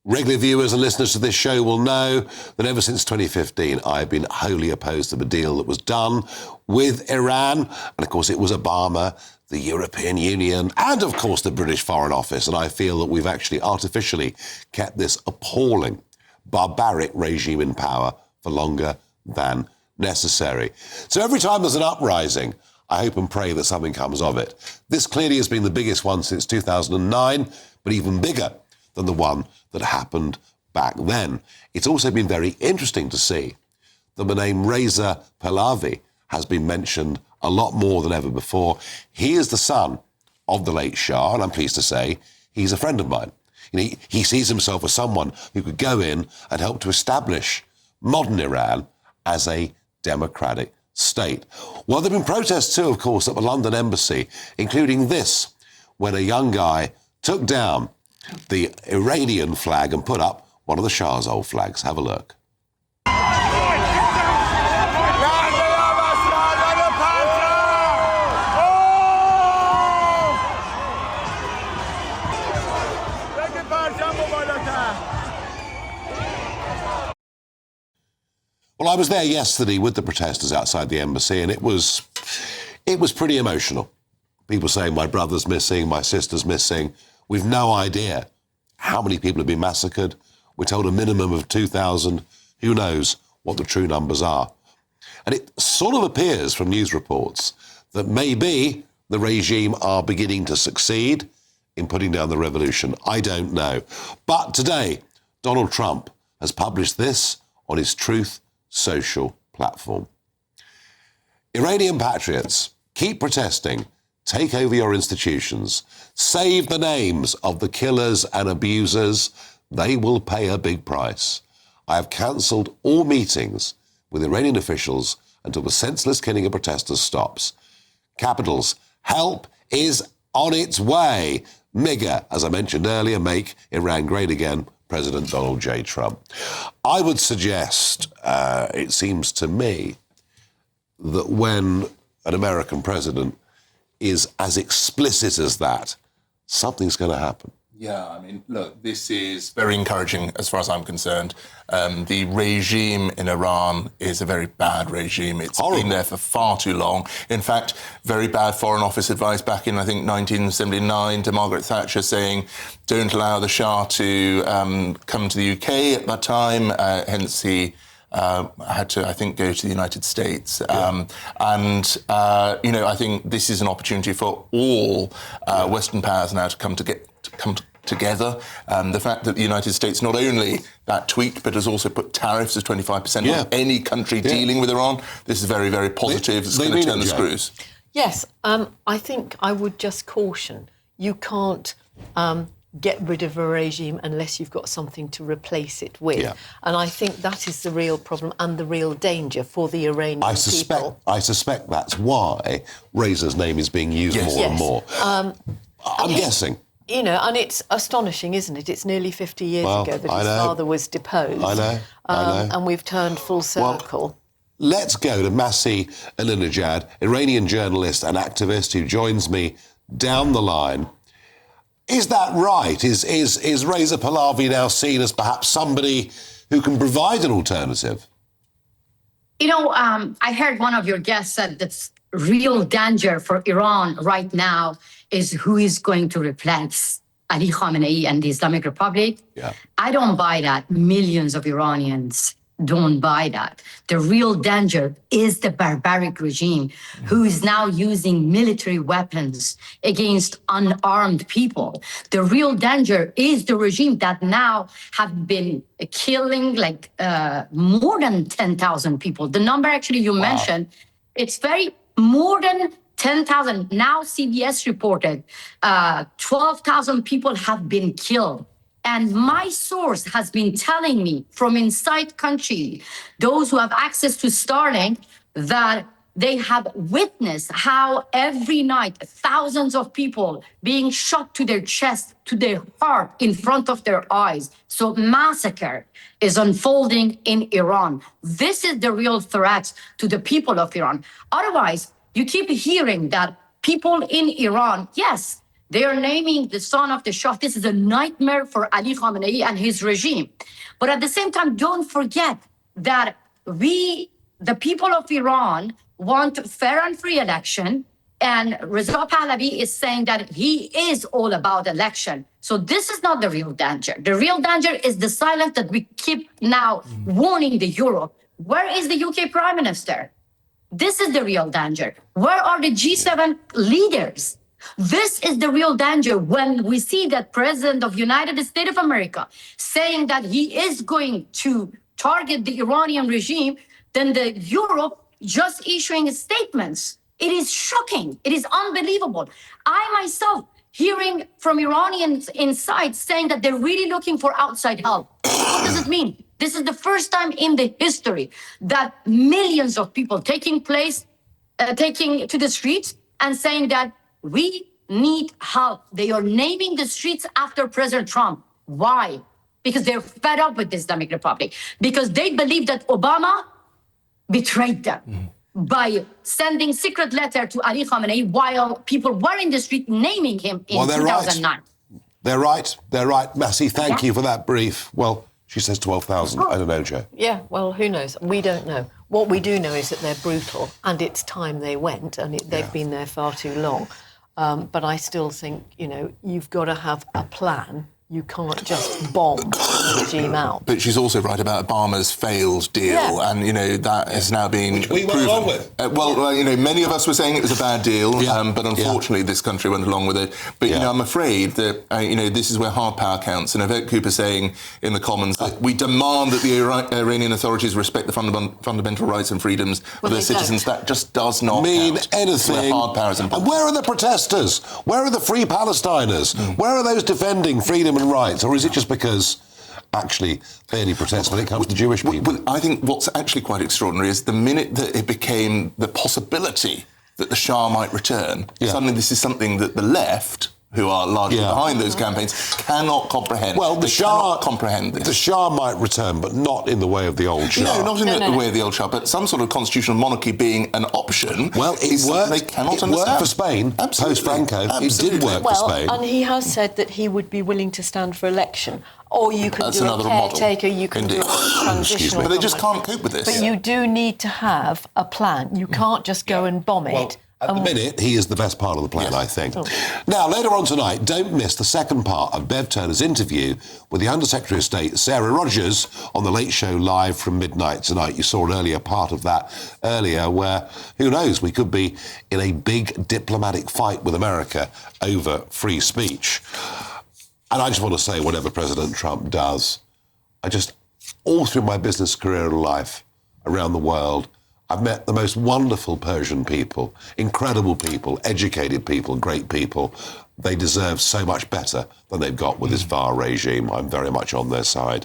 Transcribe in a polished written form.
Regular viewers and listeners to this show will know that ever since 2015, I've been wholly opposed to the deal that was done with Iran. And of course, it was Obama, the European Union, and of course, the British Foreign Office. And I feel that we've actually artificially kept this appalling, barbaric regime in power for longer than necessary. So every time there's an uprising, I hope and pray that something comes of it. This clearly has been the biggest one since 2009, but even bigger than the one that happened back then. It's also been very interesting to see that the name Reza Pahlavi has been mentioned a lot more than ever before. He is the son of the late Shah, and I'm pleased to say he's a friend of mine. You know, he sees himself as someone who could go in and help to establish modern Iran as a democratic state. Well, there have been protests too, of course, at the London embassy, including this, when a young guy took down the Iranian flag and put up one of the Shah's old flags. Have a look. Well, I was there yesterday with the protesters outside the embassy, and it was pretty emotional. People saying, my brother's missing, my sister's missing. We've no idea how many people have been massacred. We're told a minimum of 2,000. Who knows what the true numbers are? And it sort of appears from news reports that maybe the regime are beginning to succeed in putting down the revolution. I don't know. But today, Donald Trump has published this on his Truth Social platform. Iranian patriots, keep protesting. Take over your institutions. Save the names of the killers and abusers. They will pay a big price. I have cancelled all meetings with Iranian officials until the senseless killing of protesters stops. Capitals, help is on its way. MIGA, as I mentioned earlier, make Iran great again. President Donald J. Trump. I would suggest, it seems to me, that when an American president is as explicit as that, something's going to happen. Yeah, I mean, look, this is very encouraging as far as I'm concerned. The regime in Iran is a very bad regime. It's been there for far too long. In fact, very bad Foreign Office advice back in, I think, 1979 to Margaret Thatcher saying, don't allow the Shah to come to the UK at that time. Hence, he had to, I think, go to the United States. Yeah. You know, I think this is an opportunity for all Western powers now to come together. The fact that the United States not only that tweet, but has also put tariffs of 25% on any country dealing with Iran, this is very, very positive. It's going to turn the screws. Yes, I think I would just caution. You can't get rid of a regime unless you've got something to replace it with. Yeah. And I think that is the real problem and the real danger for the Iranian people. I suspect that's why Reza's name is being used more and more. I'm guessing. You know, and it's astonishing, isn't it? It's nearly 50 years ago that his father was deposed. I know. And we've turned full circle. Well, let's go to Masih Alinejad, Iranian journalist and activist who joins me down the line. Is that right? Is Reza Pahlavi now seen as perhaps somebody who can provide an alternative? You know, I heard one of your guests said that real danger for Iran right now is who is going to replace Ali Khamenei and the Islamic Republic. Yeah. I don't buy that. Millions of Iranians don't buy that. The real danger is the barbaric regime who is now using military weapons against unarmed people. The real danger is the regime that now have been killing like more than 10,000 people. The number actually you mentioned, it's very more than 10,000. Now CBS reported 12,000 people have been killed. And my source has been telling me from inside country, those who have access to Starlink, that they have witnessed how every night thousands of people being shot to their chest, to their heart, in front of their eyes. So massacre is unfolding in Iran. This is the real threat to the people of Iran. Otherwise, you keep hearing that people in Iran, yes, They are naming the son of the Shah. This is a nightmare for Ali Khamenei and his regime. But at the same time, don't forget that we, the people of Iran, want fair and free election. And Reza Pahlavi is saying that he is all about election. So this is not the real danger. The real danger is the silence that we keep now warning the Europe. Where is the UK Prime Minister? This is the real danger. Where are the G7 leaders? This is the real danger when we see that President of United States of America saying that he is going to target the Iranian regime, then the Europe just issuing statements. It is shocking. It is unbelievable. I myself hearing from Iranians inside saying that they're really looking for outside help. What does it mean? This is the first time in the history that millions of people taking to the streets and saying that we need help. They are naming the streets after President Trump. Why? Because they're fed up with the Islamic Republic. Because they believe that Obama betrayed them by sending secret letter to Ali Khamenei while people were in the street naming him in 2009. They're right. Massi, thank you for that brief. Well, she says 12,000. I don't know, Joe. Yeah, well, who knows? We don't know. What we do know is that they're brutal, and it's time they went, and they've been there far too long. But I still think, you've got to have a plan. You can't just bomb the regime out. But she's also right about Obama's failed deal, and that has now been Which we proven. went along with. Many of us were saying it was a bad deal, but unfortunately this country went along with it. But I'm afraid that this is where hard power counts. And Yvette Cooper saying in the Commons that we demand that the Iranian authorities respect the fundamental rights and freedoms of their citizens. That just does not mean count. anything. Where hard power is important. And where are the protesters? Where are the free Palestiners? Where are those defending freedom and rights? Or is it just because, actually, they only protest when it comes to Jewish people? Well, I think what's actually quite extraordinary is the minute that it became the possibility that the Shah might return, suddenly this is something that the left, who are largely behind those campaigns, cannot comprehend. Well, the Shah cannot comprehend this. The Shah might return, but not in the way of the old Shah. No, not in the way of the old Shah, but some sort of constitutional monarchy being an option. Well, it worked. They cannot understand. Worked for Spain post-Franco. It did work for Spain. And he has said that he would be willing to stand for election. Or you could That's do another a caretaker, you could do a transitional. But they just can't cope with this. But you do need to have a plan. You can't just go and bomb it. At the minute, he is the best part of the plan, I think. Now, later on tonight, don't miss the second part of Bev Turner's interview with the Under-Secretary of State, Sarah Rogers, on The Late Show live from midnight tonight. You saw an earlier part of that earlier where, who knows, we could be in a big diplomatic fight with America over free speech. And I just want to say, whatever President Trump does, all through my business career and life around the world, I've met the most wonderful Persian people, incredible people, educated people, great people. They deserve so much better than they've got with this VAR regime. I'm very much on their side.